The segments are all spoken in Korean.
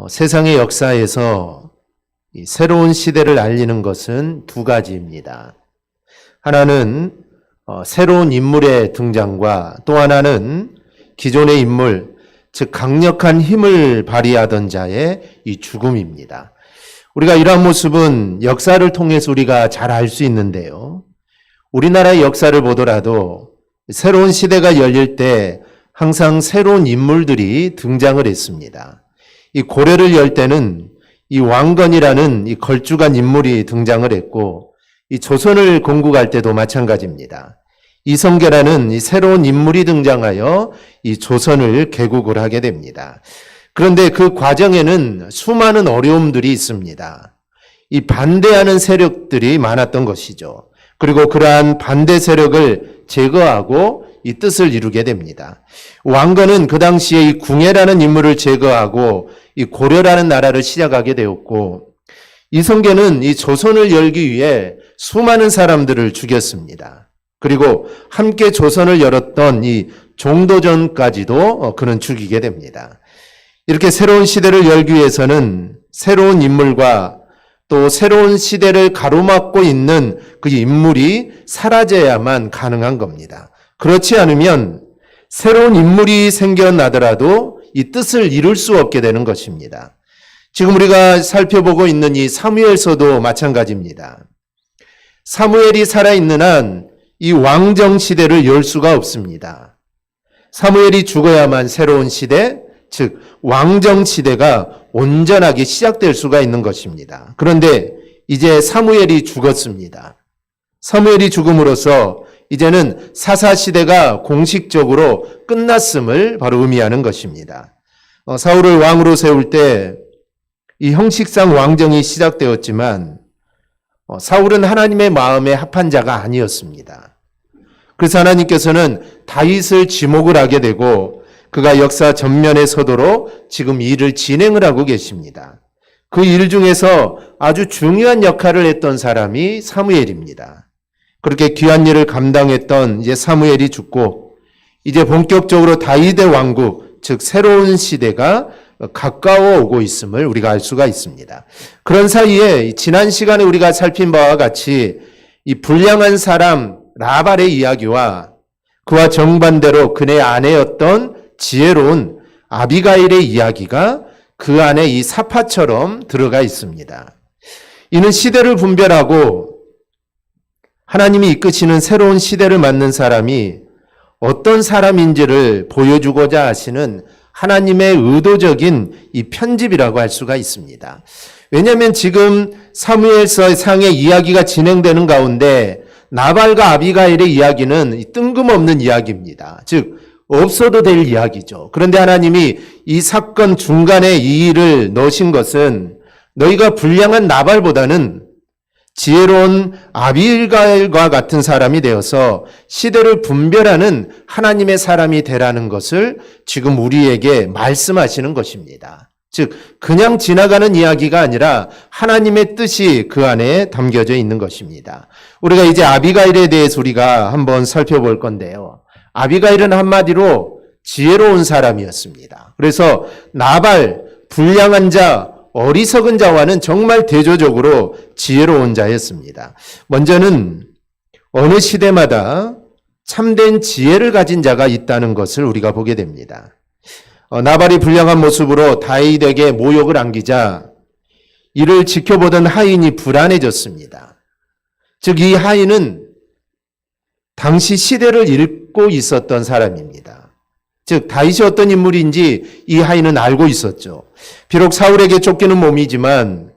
세상의 역사에서 이 새로운 시대를 알리는 것은 두 가지입니다. 하나는 새로운 인물의 등장과 또 하나는 기존의 인물, 즉 강력한 힘을 발휘하던 자의 이 죽음입니다. 우리가 이러한 모습은 역사를 통해서 우리가 잘 알 수 있는데요. 우리나라의 역사를 보더라도 새로운 시대가 열릴 때 항상 새로운 인물들이 등장을 했습니다. 이 고려를 열 때는 이 왕건이라는 이 걸쭉한 인물이 등장을 했고, 이 조선을 건국할 때도 마찬가지입니다. 이성계라는 이 새로운 인물이 등장하여 이 조선을 개국을 하게 됩니다. 그런데 그 과정에는 수많은 어려움들이 있습니다. 이 반대하는 세력들이 많았던 것이죠. 그리고 그러한 반대 세력을 제거하고 이 뜻을 이루게 됩니다. 왕건은 그 당시에 이 궁예라는 인물을 제거하고 이 고려라는 나라를 시작하게 되었고, 이성계는 이 조선을 열기 위해 수많은 사람들을 죽였습니다. 그리고 함께 조선을 열었던 이 종도전까지도 그는 죽이게 됩니다. 이렇게 새로운 시대를 열기 위해서는 새로운 인물과 또 새로운 시대를 가로막고 있는 그 인물이 사라져야만 가능한 겁니다. 그렇지 않으면 새로운 인물이 생겨나더라도 이 뜻을 이룰 수 없게 되는 것입니다. 지금 우리가 살펴보고 있는 이 사무엘서도 마찬가지입니다. 사무엘이 살아있는 한 이 왕정 시대를 열 수가 없습니다. 사무엘이 죽어야만 새로운 시대, 즉 왕정 시대가 온전하게 시작될 수가 있는 것입니다. 그런데 이제 사무엘이 죽었습니다. 사무엘이 죽음으로써 이제는 사사시대가 공식적으로 끝났음을 바로 의미하는 것입니다. 사울을 왕으로 세울 때 이 형식상 왕정이 시작되었지만 사울은 하나님의 마음에 합한 자가 아니었습니다. 그래서 하나님께서는 다윗을 지목을 하게 되고 그가 역사 전면에 서도록 지금 일을 진행을 하고 계십니다. 그 일 중에서 아주 중요한 역할을 했던 사람이 사무엘입니다. 그렇게 귀한 일을 감당했던 이제 사무엘이 죽고 이제 본격적으로 다윗의 왕국, 즉 새로운 시대가 가까워 오고 있음을 우리가 알 수가 있습니다. 그런 사이에 지난 시간에 우리가 살핀 바와 같이 이 불량한 사람 라발의 이야기와 그와 정반대로 그의 아내였던 지혜로운 아비가일의 이야기가 그 안에 이 사파처럼 들어가 있습니다. 이는 시대를 분별하고 하나님이 이끄시는 새로운 시대를 맞는 사람이 어떤 사람인지를 보여주고자 하시는 하나님의 의도적인 이 편집이라고 할 수가 있습니다. 왜냐하면 지금 사무엘서 상의 이야기가 진행되는 가운데 나발과 아비가일의 이야기는 뜬금없는 이야기입니다. 즉 없어도 될 이야기죠. 그런데 하나님이 이 사건 중간에 이 일을 넣으신 것은 너희가 불량한 나발보다는 지혜로운 아비가일과 같은 사람이 되어서 시대를 분별하는 하나님의 사람이 되라는 것을 지금 우리에게 말씀하시는 것입니다. 즉 그냥 지나가는 이야기가 아니라 하나님의 뜻이 그 안에 담겨져 있는 것입니다. 우리가 이제 아비가일에 대해서 우리가 한번 살펴볼 건데요. 아비가일은 한마디로 지혜로운 사람이었습니다. 그래서 나발, 불량한 자, 어리석은 자와는 정말 대조적으로 지혜로운 자였습니다. 먼저는 어느 시대마다 참된 지혜를 가진 자가 있다는 것을 우리가 보게 됩니다. 나발이 불량한 모습으로 다윗에게 모욕을 안기자 이를 지켜보던 하인이 불안해졌습니다. 즉 이 하인은 당시 시대를 읽고 있었던 사람입니다. 즉 다윗이 어떤 인물인지 이 하인은 알고 있었죠. 비록 사울에게 쫓기는 몸이지만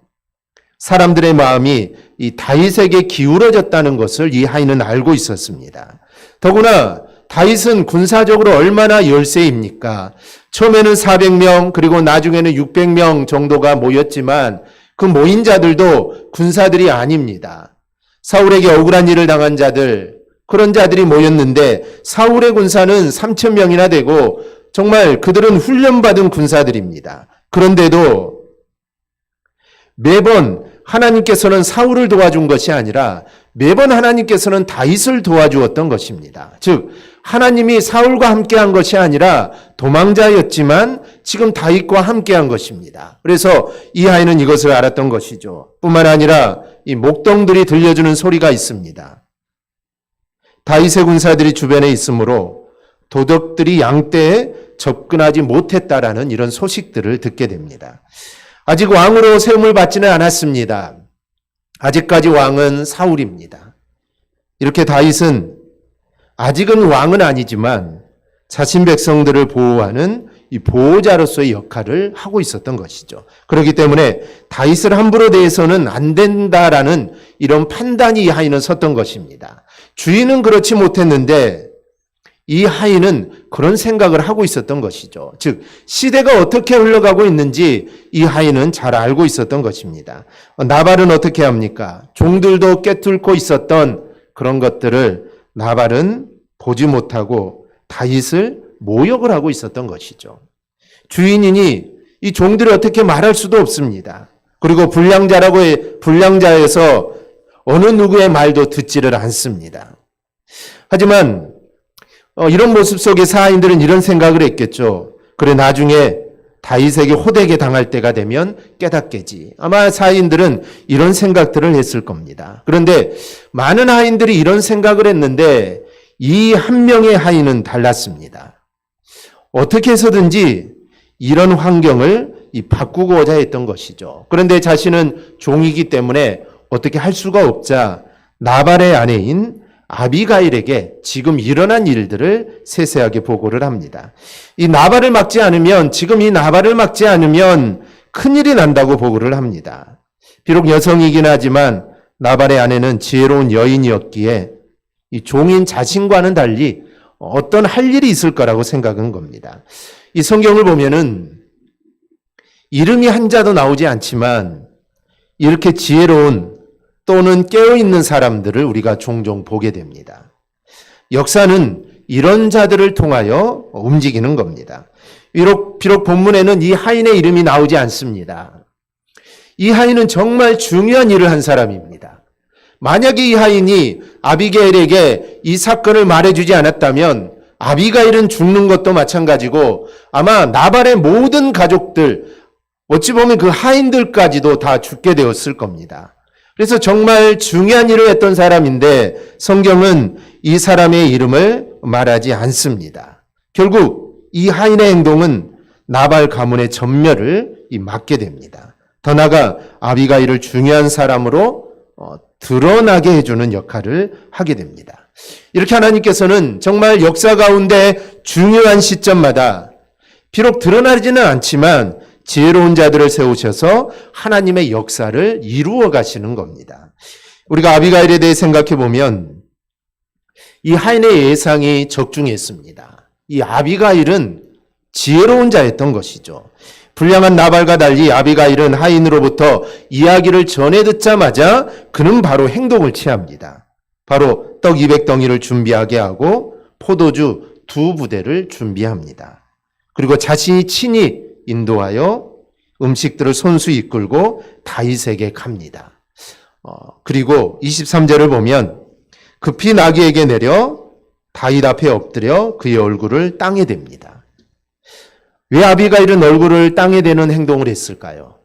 사람들의 마음이 이 다윗에게 기울어졌다는 것을 이 하인은 알고 있었습니다. 더구나 다윗은 군사적으로 얼마나 열세입니까? 처음에는 400명 그리고 나중에는 600명 정도가 모였지만 그 모인 자들도 군사들이 아닙니다. 사울에게 억울한 일을 당한 자들, 그런 자들이 모였는데 사울의 군사는 3,000명이나 되고 정말 그들은 훈련받은 군사들입니다. 그런데도 매번 하나님께서는 사울을 도와준 것이 아니라 매번 하나님께서는 다윗을 도와주었던 것입니다. 즉 하나님이 사울과 함께한 것이 아니라 도망자였지만 지금 다윗과 함께한 것입니다. 그래서 이 아이는 이것을 알았던 것이죠. 뿐만 아니라 이 목동들이 들려주는 소리가 있습니다. 다윗의 군사들이 주변에 있으므로 도적들이 양떼에 접근하지 못했다라는 이런 소식들을 듣게 됩니다. 아직 왕으로 세움을 받지는 않았습니다. 아직까지 왕은 사울입니다. 이렇게 다윗은 아직은 왕은 아니지만 자신 백성들을 보호하는 이 보호자로서의 역할을 하고 있었던 것이죠. 그렇기 때문에 다윗을 함부로 대해서는 안 된다라는 이런 판단이 이 하인은 섰던 것입니다. 주인은 그렇지 못했는데 이 하인은 그런 생각을 하고 있었던 것이죠. 즉 시대가 어떻게 흘러가고 있는지 이 하인은 잘 알고 있었던 것입니다. 나발은 어떻게 합니까? 종들도 꿰뚫고 있었던 그런 것들을 나발은 보지 못하고 다윗을 모욕을 하고 있었던 것이죠. 주인이니 이 종들이 어떻게 말할 수도 없습니다. 그리고 불량자에서 어느 누구의 말도 듣지를 않습니다. 하지만 이런 모습 속에 하인들은 이런 생각을 했겠죠. 그래 나중에 다윗에게 호되게 당할 때가 되면 깨닫겠지. 아마 하인들은 이런 생각들을 했을 겁니다. 그런데 많은 하인들이 이런 생각을 했는데 이 한 명의 하인은 달랐습니다. 어떻게 해서든지 이런 환경을 바꾸고자 했던 것이죠. 그런데 자신은 종이기 때문에 어떻게 할 수가 없자 나발의 아내인 아비가일에게 지금 일어난 일들을 세세하게 보고를 합니다. 이 나발을 막지 않으면 큰일이 난다고 보고를 합니다. 비록 여성이긴 하지만 나발의 아내는 지혜로운 여인이었기에 이 종인 자신과는 달리 어떤 할 일이 있을 거라고 생각한 겁니다. 이 성경을 보면은 이름이 한자도 나오지 않지만 이렇게 지혜로운 또는 깨어있는 사람들을 우리가 종종 보게 됩니다. 역사는 이런 자들을 통하여 움직이는 겁니다. 비록 본문에는 이 하인의 이름이 나오지 않습니다. 이 하인은 정말 중요한 일을 한 사람입니다. 만약에 이 하인이 아비가일에게 이 사건을 말해주지 않았다면 아비가일은 죽는 것도 마찬가지고 아마 나발의 모든 가족들, 어찌 보면 그 하인들까지도 다 죽게 되었을 겁니다. 그래서 정말 중요한 일을 했던 사람인데 성경은 이 사람의 이름을 말하지 않습니다. 결국 이 하인의 행동은 나발 가문의 전멸을 막게 됩니다. 더 나아가 아비가일을 중요한 사람으로 드러나게 해주는 역할을 하게 됩니다. 이렇게 하나님께서는 정말 역사 가운데 중요한 시점마다 비록 드러나지는 않지만 지혜로운 자들을 세우셔서 하나님의 역사를 이루어 가시는 겁니다. 우리가 아비가일에 대해 생각해 보면 이 하인의 예상이 적중했습니다. 이 아비가일은 지혜로운 자였던 것이죠. 불량한 나발과 달리 아비가일은 하인으로부터 이야기를 전해 듣자마자 그는 바로 행동을 취합니다. 바로 떡 200덩이를 준비하게 하고 포도주 2부대를 준비합니다. 그리고 자신이 친히 인도하여 음식들을 손수 이끌고 다윗에게 갑니다. 그리고 23절을 보면 급히 나귀에게 내려 다윗 앞에 엎드려 그의 얼굴을 땅에 댑니다. 왜 아비가일은 얼굴을 땅에 대는 행동을 했을까요?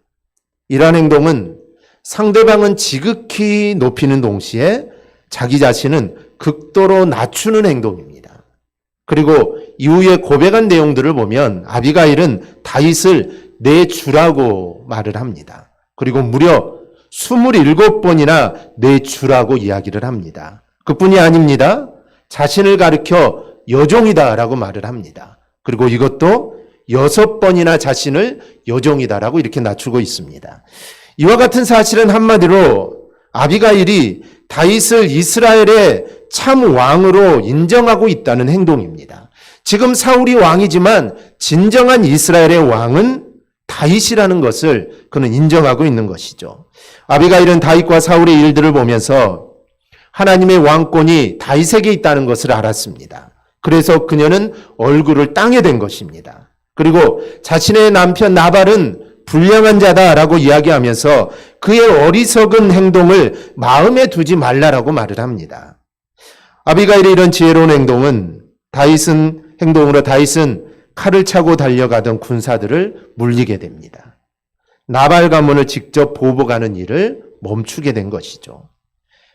이러한 행동은 상대방은 지극히 높이는 동시에 자기 자신은 극도로 낮추는 행동입니다. 그리고 이후에 고백한 내용들을 보면 아비가일은 다윗을 내 주라고 말을 합니다. 그리고 무려 27번이나 내 주라고 이야기를 합니다. 그뿐이 아닙니다. 자신을 가리켜 여종이다라고 말을 합니다. 그리고 이것도 6번이나 자신을 여종이다라고 이렇게 낮추고 있습니다. 이와 같은 사실은 한마디로 아비가일이 다윗을 이스라엘의 참 왕으로 인정하고 있다는 행동입니다. 지금 사울이 왕이지만 진정한 이스라엘의 왕은 다윗이라는 것을 그는 인정하고 있는 것이죠. 아비가일은 다윗과 사울의 일들을 보면서 하나님의 왕권이 다윗에게 있다는 것을 알았습니다. 그래서 그녀는 얼굴을 땅에 댄 것입니다. 그리고 자신의 남편 나발은 불량한 자다라고 이야기하면서 그의 어리석은 행동을 마음에 두지 말라라고 말을 합니다. 아비가일의 이런 지혜로운 행동은 다윗은 칼을 차고 달려가던 군사들을 물리게 됩니다. 나발 가문을 직접 보복하는 일을 멈추게 된 것이죠.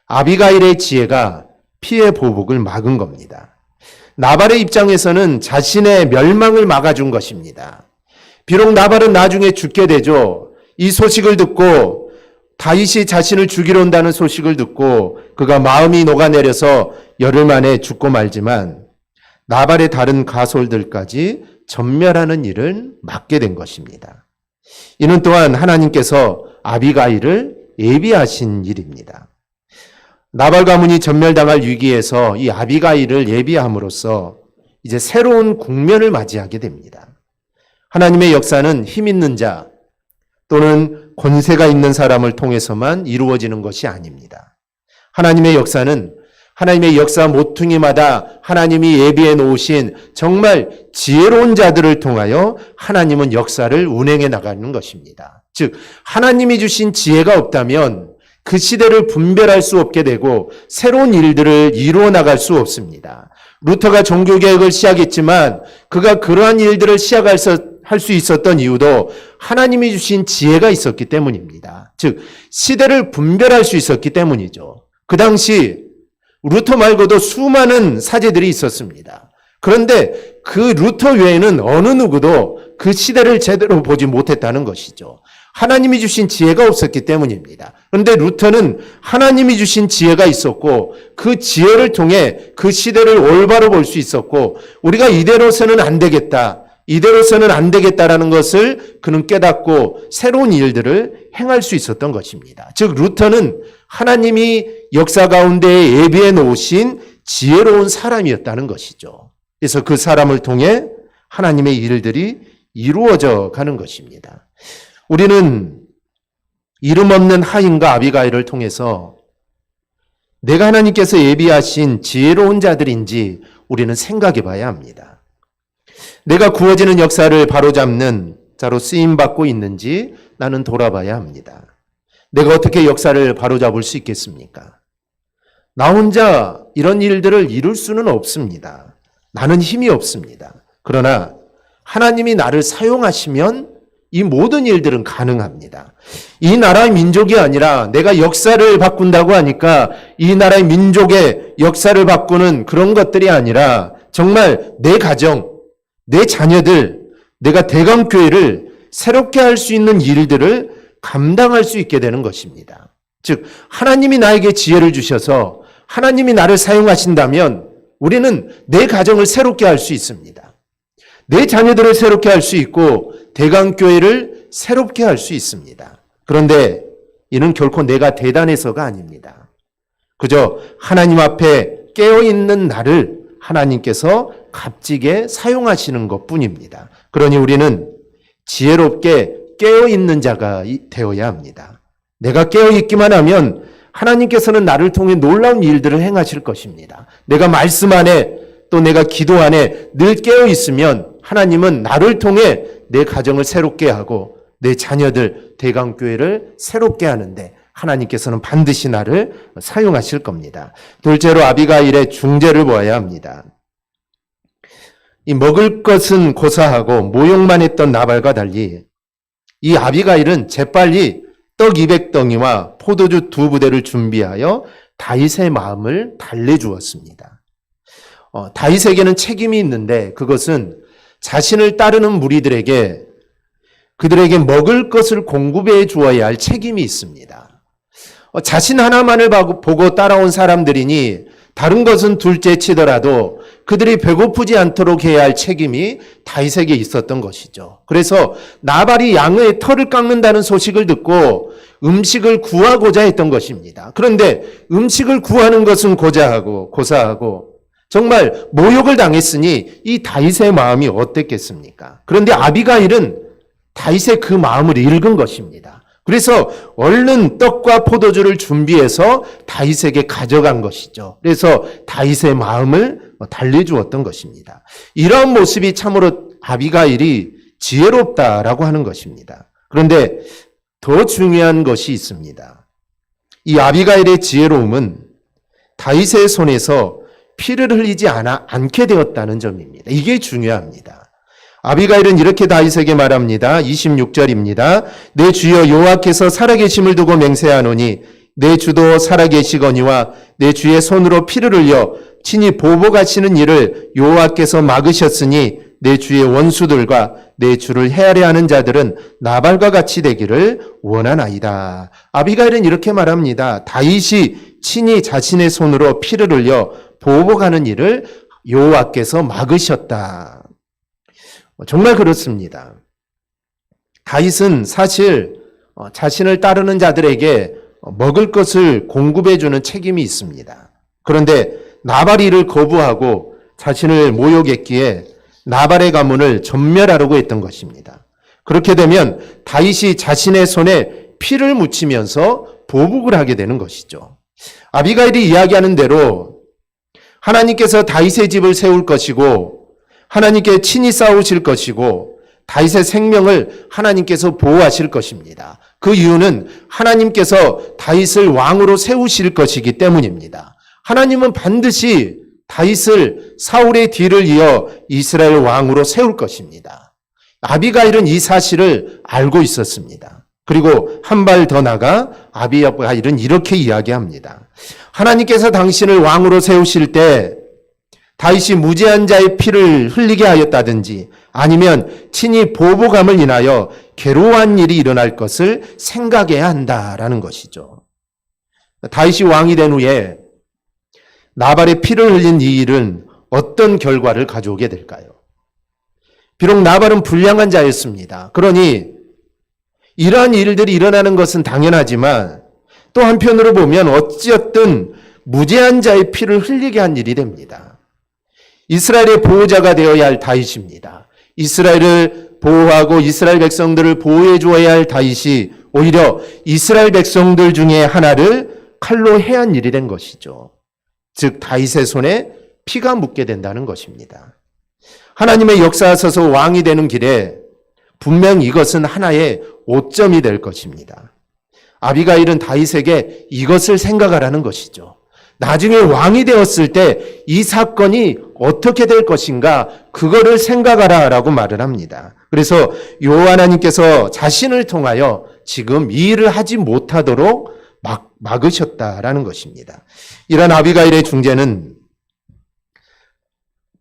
아비가일의 지혜가 피해 보복을 막은 겁니다. 나발의 입장에서는 자신의 멸망을 막아준 것입니다. 비록 나발은 나중에 죽게 되죠. 이 소식을 듣고 다윗이 자신을 죽이러 온다는 소식을 듣고 그가 마음이 녹아내려서 열흘 만에 죽고 말지만 나발의 다른 가솔들까지 전멸하는 일을 막게 된 것입니다. 이는 또한 하나님께서 아비가일을 예비하신 일입니다. 나발 가문이 전멸당할 위기에서 이 아비가일을 예비함으로써 이제 새로운 국면을 맞이하게 됩니다. 하나님의 역사는 힘 있는 자 또는 권세가 있는 사람을 통해서만 이루어지는 것이 아닙니다. 하나님의 역사는 하나님의 역사 모퉁이마다 하나님이 예비해 놓으신 정말 지혜로운 자들을 통하여 하나님은 역사를 운행해 나가는 것입니다. 즉 하나님이 주신 지혜가 없다면 그 시대를 분별할 수 없게 되고 새로운 일들을 이루어 나갈 수 없습니다. 루터가 종교개혁을 시작했지만 그가 그러한 일들을 시작할 수 있었던 이유도 하나님이 주신 지혜가 있었기 때문입니다. 즉 시대를 분별할 수 있었기 때문이죠. 그 당시 루터 말고도 수많은 사제들이 있었습니다. 그런데 그 루터 외에는 어느 누구도 그 시대를 제대로 보지 못했다는 것이죠. 하나님이 주신 지혜가 없었기 때문입니다. 그런데 루터는 하나님이 주신 지혜가 있었고 그 지혜를 통해 그 시대를 올바로 볼 수 있었고 우리가 이대로서는 안 되겠다라는 것을 그는 깨닫고 새로운 일들을 행할 수 있었던 것입니다. 즉 루터는 하나님이 역사 가운데 예비해 놓으신 지혜로운 사람이었다는 것이죠. 그래서 그 사람을 통해 하나님의 일들이 이루어져 가는 것입니다. 우리는 이름 없는 하인과 아비가일을 통해서 내가 하나님께서 예비하신 지혜로운 자들인지 우리는 생각해 봐야 합니다. 내가 구워지는 역사를 바로잡는 자로 쓰임받고 있는지 나는 돌아봐야 합니다. 내가 어떻게 역사를 바로잡을 수 있겠습니까? 나 혼자 이런 일들을 이룰 수는 없습니다. 나는 힘이 없습니다. 그러나 하나님이 나를 사용하시면 이 모든 일들은 가능합니다. 이 나라의 민족이 아니라 내가 역사를 바꾼다고 하니까 이 나라의 민족의 역사를 바꾸는 그런 것들이 아니라 정말 내 가정, 내 자녀들, 내가 대강교회를 새롭게 할 수 있는 일들을 감당할 수 있게 되는 것입니다. 즉 하나님이 나에게 지혜를 주셔서 하나님이 나를 사용하신다면 우리는 내 가정을 새롭게 할 수 있습니다. 내 자녀들을 새롭게 할 수 있고 대강교회를 새롭게 할 수 있습니다. 그런데 이는 결코 내가 대단해서가 아닙니다. 그저 하나님 앞에 깨어있는 나를 하나님께서 값지게 사용하시는 것뿐입니다. 그러니 우리는 지혜롭게 깨어있는 자가 되어야 합니다. 내가 깨어있기만 하면 하나님께서는 나를 통해 놀라운 일들을 행하실 것입니다. 내가 말씀 안에 또 내가 기도 안에 늘 깨어있으면 하나님은 나를 통해 내 가정을 새롭게 하고 내 자녀들 대강교회를 새롭게 하는데 하나님께서는 반드시 나를 사용하실 겁니다. 둘째로 아비가일의 중재를 보아야 합니다. 이 먹을 것은 고사하고 모욕만 했던 나발과 달리 이 아비가일은 재빨리 떡 200덩이와 포도주 2부대를 준비하여 다윗의 마음을 달래주었습니다. 다윗에게는 책임이 있는데 그것은 자신을 따르는 무리들에게 그들에게 먹을 것을 공급해 주어야 할 책임이 있습니다. 자신 하나만을 보고 따라온 사람들이니 다른 것은 둘째 치더라도 그들이 배고프지 않도록 해야 할 책임이 다윗에게 있었던 것이죠. 그래서 나발이 양의 털을 깎는다는 소식을 듣고 음식을 구하고자 했던 것입니다. 그런데 음식을 구하는 것은 고사하고 정말 모욕을 당했으니 이 다윗의 마음이 어땠겠습니까? 그런데 아비가일은 다윗의 그 마음을 읽은 것입니다. 그래서 얼른 떡과 포도주를 준비해서 다윗에게 가져간 것이죠. 그래서 다윗의 마음을 달래주었던 것입니다. 이런 모습이 참으로 아비가일이 지혜롭다라고 하는 것입니다. 그런데 더 중요한 것이 있습니다. 이 아비가일의 지혜로움은 다윗의 손에서 피를 흘리지 않게 되었다는 점입니다. 이게 중요합니다. 아비가일은 이렇게 다윗에게 말합니다. 26절입니다. 내 주여 여호와께서 살아계심을 두고 맹세하노니 내 주도 살아계시거니와 내 주의 손으로 피를 흘려 친히 보복하시는 일을 여호와께서 막으셨으니 내 주의 원수들과 내 주를 헤아려 하는 자들은 나발과 같이 되기를 원하나이다. 아비가일은 이렇게 말합니다. 다윗이 친히 자신의 손으로 피를 흘려 보복하는 일을 여호와께서 막으셨다. 정말 그렇습니다. 다윗은 사실 자신을 따르는 자들에게 먹을 것을 공급해 주는 책임이 있습니다. 그런데 나발이 이를 거부하고 자신을 모욕했기에 나발의 가문을 전멸하려고 했던 것입니다. 그렇게 되면 다윗이 자신의 손에 피를 묻히면서 보복을 하게 되는 것이죠. 아비가일이 이야기하는 대로 하나님께서 다윗의 집을 세울 것이고 하나님께 친히 싸우실 것이고 다윗의 생명을 하나님께서 보호하실 것입니다. 그 이유는 하나님께서 다윗을 왕으로 세우실 것이기 때문입니다. 하나님은 반드시 다윗을 사울의 뒤를 이어 이스라엘 왕으로 세울 것입니다. 아비가일은 이 사실을 알고 있었습니다. 그리고 한 발 더 나가 아비가일은 이렇게 이야기합니다. 하나님께서 당신을 왕으로 세우실 때 다윗이 무죄한 자의 피를 흘리게 하였다든지 아니면 친히 보복함을 인하여 괴로워한 일이 일어날 것을 생각해야 한다라는 것이죠. 다윗이 왕이 된 후에 나발의 피를 흘린 이 일은 어떤 결과를 가져오게 될까요? 비록 나발은 불량한 자였습니다. 그러니 이러한 일들이 일어나는 것은 당연하지만 또 한편으로 보면 어찌었든 무죄한 자의 피를 흘리게 한 일이 됩니다. 이스라엘의 보호자가 되어야 할 다윗입니다. 이스라엘을 보호하고 이스라엘 백성들을 보호해 주어야 할 다윗이 오히려 이스라엘 백성들 중에 하나를 칼로 해한 일이 된 것이죠. 즉 다윗의 손에 피가 묻게 된다는 것입니다. 하나님의 역사하셔서 왕이 되는 길에 분명 이것은 하나의 오점이 될 것입니다. 아비가일은 다윗에게 이것을 생각하라는 것이죠. 나중에 왕이 되었을 때 이 사건이 어떻게 될 것인가 그거를 생각하라라고 말을 합니다. 그래서 여호와 하나님께서 자신을 통하여 지금 이 일을 하지 못하도록 막으셨다라는 것입니다. 이런 아비가일의 중재는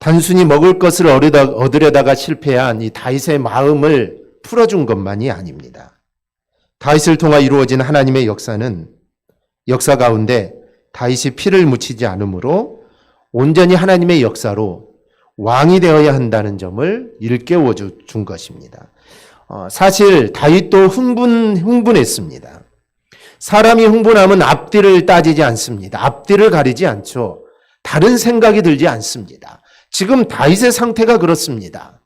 단순히 먹을 것을 얻으려다가 실패한 이 다윗의 마음을 풀어준 것만이 아닙니다. 다윗을 통하 이루어진 하나님의 역사 가운데 다윗이 피를 묻히지 않으므로 온전히 하나님의 역사로 왕이 되어야 한다는 점을 일깨워 준 것입니다. 사실 다윗도 흥분했습니다. 사람이 흥분하면 앞뒤를 따지지 않습니다. 앞뒤를 가리지 않죠. 다른 생각이 들지 않습니다. 지금 다윗의 상태가 그렇습니다.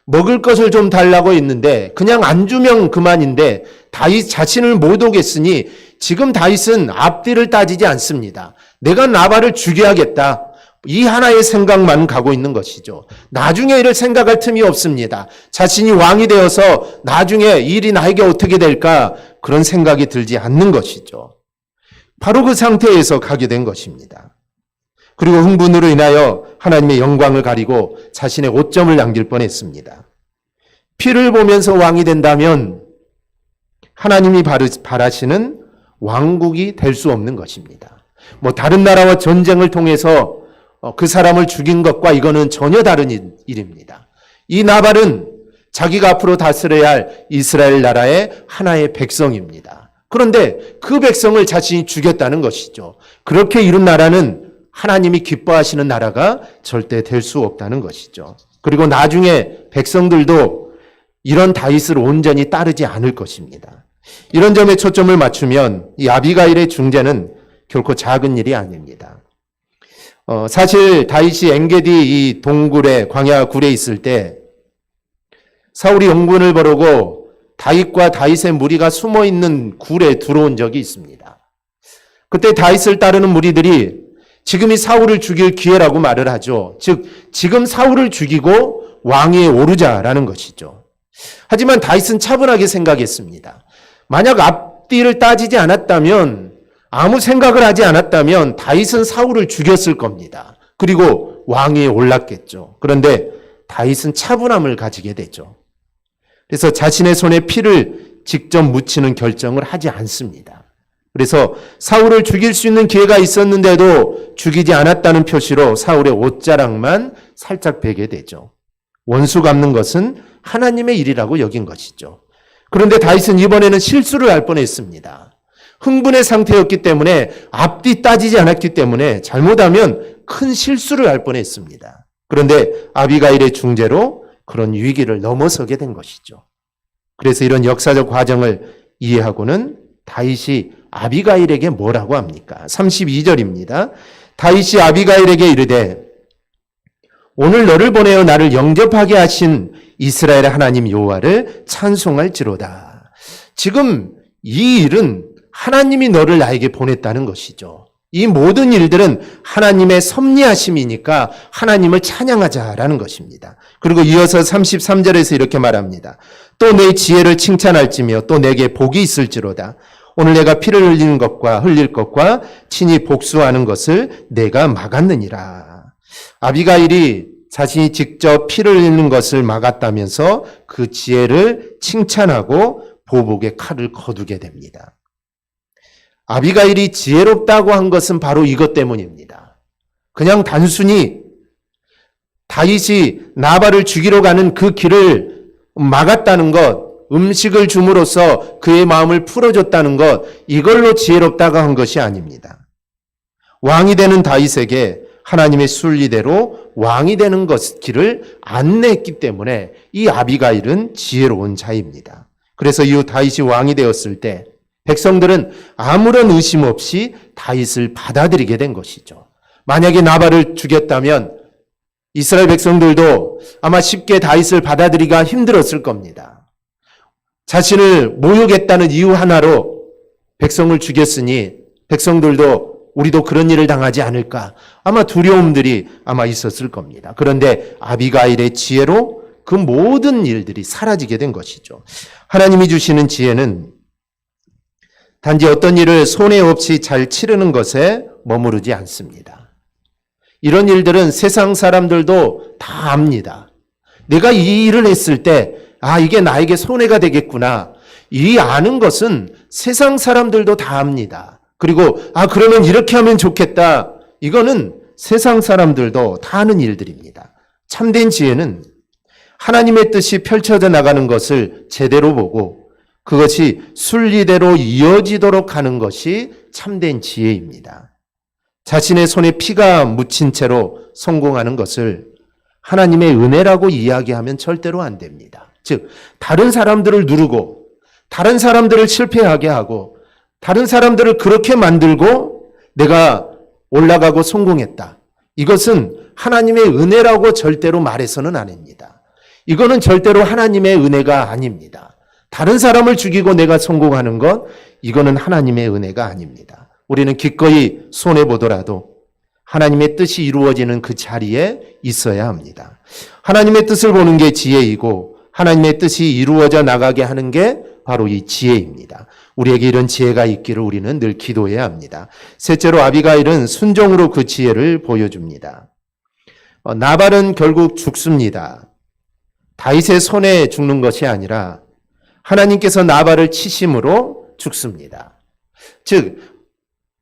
먹을 것을 좀 달라고 했는데 그냥 안 주면 그만인데 다윗 자신을 못 오겠으니 지금 다윗은 앞뒤를 따지지 않습니다. 내가 나발을 죽여야겠다. 이 하나의 생각만 가고 있는 것이죠. 나중에 이를 생각할 틈이 없습니다. 자신이 왕이 되어서 나중에 일이 나에게 어떻게 될까 그런 생각이 들지 않는 것이죠. 바로 그 상태에서 가게 된 것입니다. 그리고 흥분으로 인하여 하나님의 영광을 가리고 자신의 오점을 남길 뻔했습니다. 피를 보면서 왕이 된다면 하나님이 바라시는 왕국이 될 수 없는 것입니다. 다른 나라와 전쟁을 통해서 그 사람을 죽인 것과 이거는 전혀 다른 일입니다. 이 나발은 자기가 앞으로 다스려야 할 이스라엘 나라의 하나의 백성입니다. 그런데 그 백성을 자신이 죽였다는 것이죠. 그렇게 이룬 나라는 하나님이 기뻐하시는 나라가 절대 될 수 없다는 것이죠. 그리고 나중에 백성들도 이런 다윗을 온전히 따르지 않을 것입니다. 이런 점에 초점을 맞추면 이 아비가일의 중재는 결코 작은 일이 아닙니다. 사실 다윗이 엔게디 이 동굴에 광야 굴에 있을 때 사울이 용군을 벌이고 다윗과 다윗의 무리가 숨어 있는 굴에 들어온 적이 있습니다. 그때 다윗을 따르는 무리들이 지금이 사울을 죽일 기회라고 말을 하죠. 즉 지금 사울을 죽이고 왕위에 오르자라는 것이죠. 하지만 다윗은 차분하게 생각했습니다. 만약 앞뒤를 따지지 않았다면 아무 생각을 하지 않았다면 다윗은 사울을 죽였을 겁니다. 그리고 왕위에 올랐겠죠. 그런데 다윗은 차분함을 가지게 되죠. 그래서 자신의 손에 피를 직접 묻히는 결정을 하지 않습니다. 그래서 사울을 죽일 수 있는 기회가 있었는데도 죽이지 않았다는 표시로 사울의 옷자락만 살짝 베게 되죠. 원수 갚는 것은 하나님의 일이라고 여긴 것이죠. 그런데 다윗은 이번에는 실수를 할 뻔했습니다. 흥분의 상태였기 때문에 앞뒤 따지지 않았기 때문에 잘못하면 큰 실수를 할 뻔했습니다. 그런데 아비가일의 중재로 그런 위기를 넘어서게 된 것이죠. 그래서 이런 역사적 과정을 이해하고는 다윗이 아비가일에게 뭐라고 합니까? 32절입니다. 다윗이 아비가일에게 이르되 오늘 너를 보내어 나를 영접하게 하신 이스라엘의 하나님 여호와를 찬송할지로다. 지금 이 일은 하나님이 너를 나에게 보냈다는 것이죠. 이 모든 일들은 하나님의 섭리하심이니까 하나님을 찬양하자라는 것입니다. 그리고 이어서 33절에서 이렇게 말합니다. 또 내 지혜를 칭찬할지며 또 내게 복이 있을지로다. 오늘 내가 피를 흘릴 것과 친히 복수하는 것을 내가 막았느니라. 아비가일이 자신이 직접 피를 흘리는 것을 막았다면서 그 지혜를 칭찬하고 보복의 칼을 거두게 됩니다. 아비가일이 지혜롭다고 한 것은 바로 이것 때문입니다. 그냥 단순히 다윗이 나발을 죽이러 가는 그 길을 막았다는 것, 음식을 줌으로써 그의 마음을 풀어줬다는 것, 이걸로 지혜롭다고 한 것이 아닙니다. 왕이 되는 다윗에게 하나님의 순리대로 왕이 되는 길을 안내했기 때문에 이 아비가일은 지혜로운 자입니다. 그래서 이후 다윗이 왕이 되었을 때 백성들은 아무런 의심 없이 다윗을 받아들이게 된 것이죠. 만약에 나발을 죽였다면 이스라엘 백성들도 아마 쉽게 다윗을 받아들이기가 힘들었을 겁니다. 자신을 모욕했다는 이유 하나로 백성을 죽였으니 백성들도 우리도 그런 일을 당하지 않을까 아마 두려움들이 아마 있었을 겁니다. 그런데 아비가일의 지혜로 그 모든 일들이 사라지게 된 것이죠. 하나님이 주시는 지혜는 단지 어떤 일을 손해 없이 잘 치르는 것에 머무르지 않습니다. 이런 일들은 세상 사람들도 다 압니다. 내가 이 일을 했을 때 이게 나에게 손해가 되겠구나. 이 아는 것은 세상 사람들도 다 압니다. 그리고 그러면 이렇게 하면 좋겠다. 이거는 세상 사람들도 다 아는 일들입니다. 참된 지혜는 하나님의 뜻이 펼쳐져 나가는 것을 제대로 보고 그것이 순리대로 이어지도록 하는 것이 참된 지혜입니다. 자신의 손에 피가 묻힌 채로 성공하는 것을 하나님의 은혜라고 이야기하면 절대로 안 됩니다. 즉, 다른 사람들을 누르고 다른 사람들을 실패하게 하고 다른 사람들을 그렇게 만들고 내가 올라가고 성공했다. 이것은 하나님의 은혜라고 절대로 말해서는 안 합니다. 이거는 절대로 하나님의 은혜가 아닙니다. 다른 사람을 죽이고 내가 성공하는 것, 이거는 하나님의 은혜가 아닙니다. 우리는 기꺼이 손해보더라도 하나님의 뜻이 이루어지는 그 자리에 있어야 합니다. 하나님의 뜻을 보는 게 지혜이고 하나님의 뜻이 이루어져 나가게 하는 게 바로 이 지혜입니다. 우리에게 이런 지혜가 있기를 우리는 늘 기도해야 합니다. 셋째로 아비가일은 순종으로 그 지혜를 보여줍니다. 나발은 결국 죽습니다. 다윗의 손에 죽는 것이 아니라 하나님께서 나발을 치심으로 죽습니다. 즉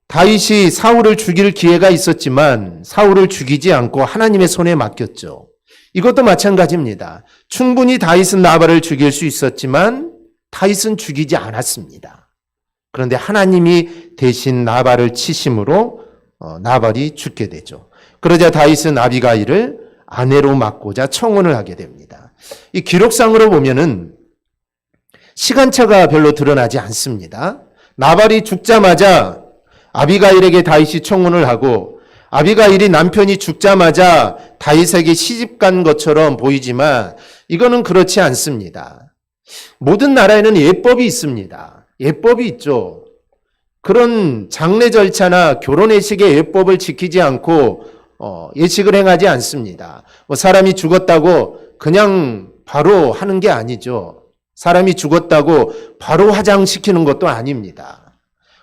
다윗이 사울을 죽일 기회가 있었지만 사울을 죽이지 않고 하나님의 손에 맡겼죠. 이것도 마찬가지입니다. 충분히 다윗은 나발을 죽일 수 있었지만 다윗은 죽이지 않았습니다. 그런데 하나님이 대신 나발을 치심으로 나발이 죽게 되죠. 그러자 다윗은 아비가일을 아내로 맡고자 청혼을 하게 됩니다. 이 기록상으로 보면은 시간차가 별로 드러나지 않습니다. 나발이 죽자마자 아비가일에게 다윗이 청혼을 하고 아비가일이 남편이 죽자마자 다윗에게 시집간 것처럼 보이지만 이거는 그렇지 않습니다. 모든 나라에는 예법이 있습니다. 예법이 있죠. 그런 장례 절차나 결혼 예식의 예법을 지키지 않고 예식을 행하지 않습니다. 사람이 죽었다고 그냥 바로 하는 게 아니죠. 사람이 죽었다고 바로 화장시키는 것도 아닙니다.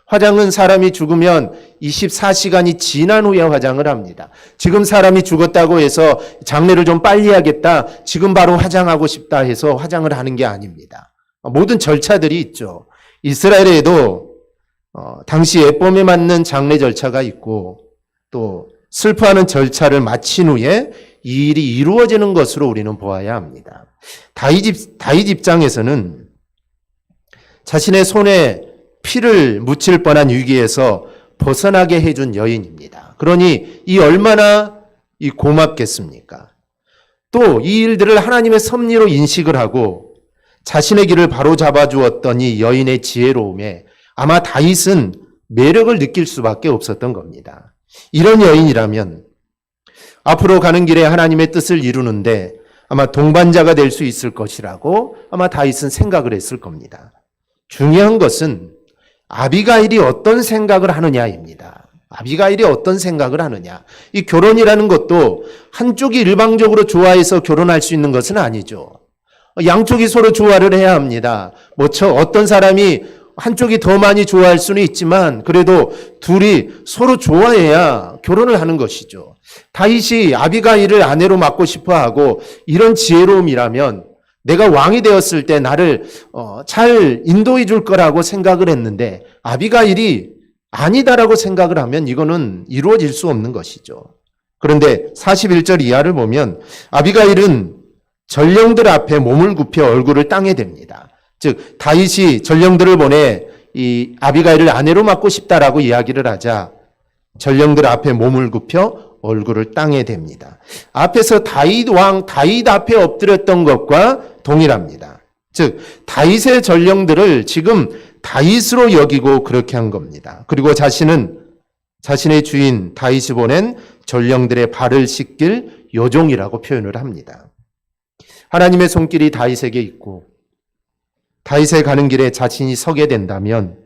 화장은 사람이 죽으면 24시간이 지난 후에 화장을 합니다. 지금 사람이 죽었다고 해서 장례를 좀 빨리 하겠다, 지금 바로 화장하고 싶다 해서 화장을 하는 게 아닙니다. 모든 절차들이 있죠. 이스라엘에도 당시 예범에 맞는 장례 절차가 있고 또 슬퍼하는 절차를 마친 후에 이 일이 이루어지는 것으로 우리는 보아야 합니다. 다윗 입장에서는 자신의 손에 피를 묻힐 뻔한 위기에서 벗어나게 해준 여인입니다. 그러니 이 얼마나 고맙겠습니까? 또 이 일들을 하나님의 섭리로 인식을 하고 자신의 길을 바로 잡아주었던 이 여인의 지혜로움에 아마 다윗은 매력을 느낄 수밖에 없었던 겁니다. 이런 여인이라면 앞으로 가는 길에 하나님의 뜻을 이루는데 아마 동반자가 될 수 있을 것이라고 아마 다윗은 생각을 했을 겁니다. 중요한 것은 아비가일이 어떤 생각을 하느냐입니다. 아비가일이 어떤 생각을 하느냐. 이 결혼이라는 것도 한쪽이 일방적으로 좋아해서 결혼할 수 있는 것은 아니죠. 양쪽이 서로 조화를 해야 합니다. 어떤 사람이 한쪽이 더 많이 좋아할 수는 있지만 그래도 둘이 서로 좋아해야 결혼을 하는 것이죠. 다윗이 아비가일을 아내로 맡고 싶어하고 이런 지혜로움이라면 내가 왕이 되었을 때 나를 잘 인도해 줄 거라고 생각을 했는데 아비가일이 아니다라고 생각을 하면 이거는 이루어질 수 없는 것이죠. 그런데 41절 이하를 보면 아비가일은 전령들 앞에 몸을 굽혀 얼굴을 땅에 댑니다. 즉 다윗이 전령들을 보내 이 아비가일을 아내로 맡고 싶다라고 이야기를 하자 전령들 앞에 몸을 굽혀 얼굴을 땅에 댑니다. 앞에서 다윗 앞에 엎드렸던 것과 동일합니다. 즉 다윗의 전령들을 지금 다윗으로 여기고 그렇게 한 겁니다. 그리고 자신은 자신의 주인 다윗이 보낸 전령들의 발을 씻길 요종이라고 표현을 합니다. 하나님의 손길이 다윗에게 있고 다윗의 가는 길에 자신이 서게 된다면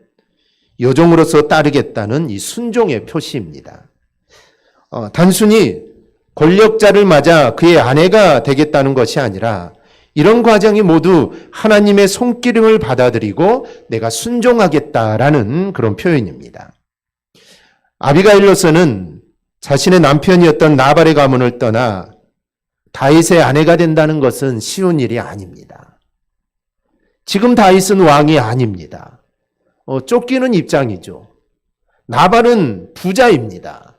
요종으로서 따르겠다는 이 순종의 표시입니다. 단순히 권력자를 맞아 그의 아내가 되겠다는 것이 아니라 이런 과정이 모두 하나님의 손길임을 받아들이고 내가 순종하겠다라는 그런 표현입니다. 아비가일로서는 자신의 남편이었던 나발의 가문을 떠나 다윗의 아내가 된다는 것은 쉬운 일이 아닙니다. 지금 다윗은 왕이 아닙니다. 쫓기는 입장이죠. 나발은 부자입니다.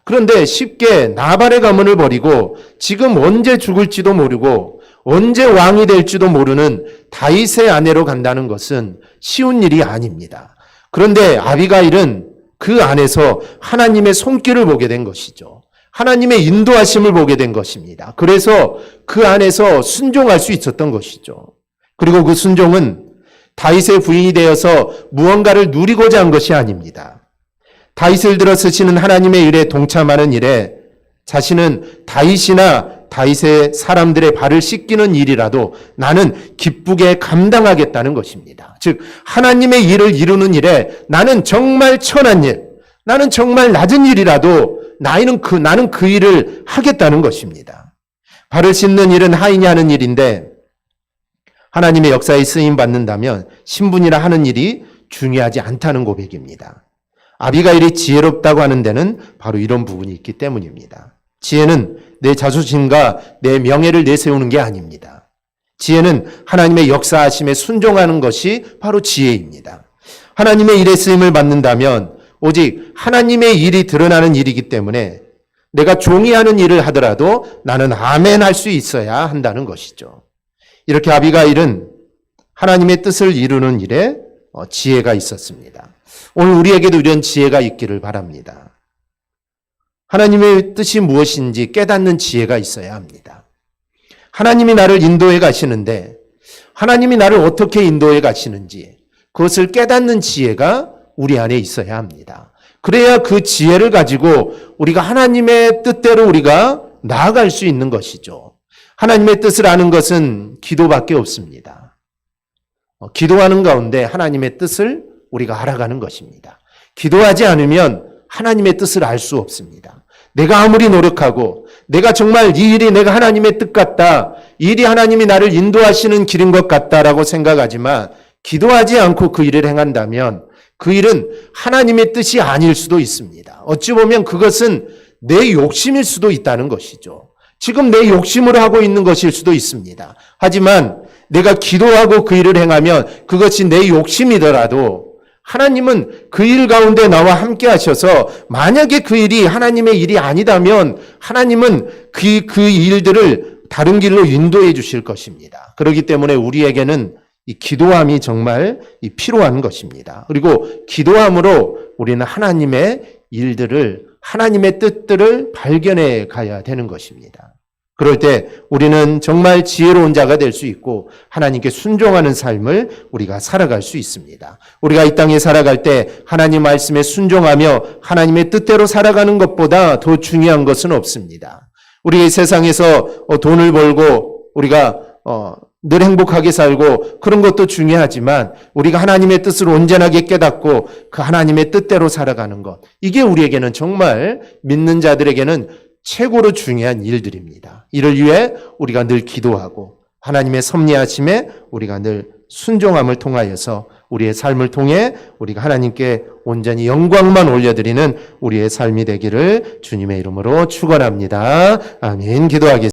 그런데 쉽게 나발의 가문을 버리고 지금 언제 죽을지도 모르고 언제 왕이 될지도 모르는 다윗의 아내로 간다는 것은 쉬운 일이 아닙니다. 그런데 아비가일은 그 안에서 하나님의 손길을 보게 된 것이죠. 하나님의 인도하심을 보게 된 것입니다. 그래서 그 안에서 순종할 수 있었던 것이죠. 그리고 그 순종은 다윗의 부인이 되어서 무언가를 누리고자 한 것이 아닙니다. 다윗을 들어 쓰시는 하나님의 일에 동참하는 일에 자신은 다윗이나 다윗의 사람들의 발을 씻기는 일이라도 나는 기쁘게 감당하겠다는 것입니다. 즉 하나님의 일을 이루는 일에 나는 정말 천한 일, 나는 정말 낮은 일이라도 나는 그 일을 하겠다는 것입니다. 발을 씻는 일은 하인이 하는 일인데 하나님의 역사에 쓰임 받는다면 신분이라 하는 일이 중요하지 않다는 고백입니다. 아비가일이 지혜롭다고 하는 데는 바로 이런 부분이 있기 때문입니다. 지혜는 내 자존심과 내 명예를 내세우는 게 아닙니다. 지혜는 하나님의 역사하심에 순종하는 것이 바로 지혜입니다. 하나님의 일에 쓰임을 받는다면 오직 하나님의 일이 드러나는 일이기 때문에 내가 종이 하는 일을 하더라도 나는 아멘 할 수 있어야 한다는 것이죠. 이렇게 아비가일은 하나님의 뜻을 이루는 일에 지혜가 있었습니다. 오늘 우리에게도 이런 지혜가 있기를 바랍니다. 하나님의 뜻이 무엇인지 깨닫는 지혜가 있어야 합니다. 하나님이 나를 인도해 가시는데 하나님이 나를 어떻게 인도해 가시는지 그것을 깨닫는 지혜가 우리 안에 있어야 합니다. 그래야 그 지혜를 가지고 우리가 하나님의 뜻대로 우리가 나아갈 수 있는 것이죠. 하나님의 뜻을 아는 것은 기도밖에 없습니다. 기도하는 가운데 하나님의 뜻을 우리가 알아가는 것입니다. 기도하지 않으면 하나님의 뜻을 알 수 없습니다. 내가 아무리 노력하고 내가 정말 이 일이 내가 하나님의 뜻 같다, 이 일이 하나님이 나를 인도하시는 길인 것 같다라고 생각하지만 기도하지 않고 그 일을 행한다면 그 일은 하나님의 뜻이 아닐 수도 있습니다. 어찌 보면 그것은 내 욕심일 수도 있다는 것이죠. 지금 내 욕심으로 하고 있는 것일 수도 있습니다. 하지만 내가 기도하고 그 일을 행하면 그것이 내 욕심이더라도 하나님은 그 일 가운데 나와 함께 하셔서 만약에 그 일이 하나님의 일이 아니다면 하나님은 그 일들을 다른 길로 인도해 주실 것입니다. 그렇기 때문에 우리에게는 이 기도함이 정말 필요한 것입니다. 그리고 기도함으로 우리는 하나님의 일들을, 하나님의 뜻들을 발견해 가야 되는 것입니다. 그럴 때 우리는 정말 지혜로운 자가 될 수 있고 하나님께 순종하는 삶을 우리가 살아갈 수 있습니다. 우리가 이 땅에 살아갈 때 하나님 말씀에 순종하며 하나님의 뜻대로 살아가는 것보다 더 중요한 것은 없습니다. 우리 이 세상에서 돈을 벌고 우리가 늘 행복하게 살고 그런 것도 중요하지만 우리가 하나님의 뜻을 온전하게 깨닫고 그 하나님의 뜻대로 살아가는 것, 이게 우리에게는 정말 믿는 자들에게는 최고로 중요한 일들입니다. 이를 위해 우리가 늘 기도하고 하나님의 섭리하심에 우리가 늘 순종함을 통하여서 우리의 삶을 통해 우리가 하나님께 온전히 영광만 올려드리는 우리의 삶이 되기를 주님의 이름으로 축원합니다. 아멘. 기도하겠습니다.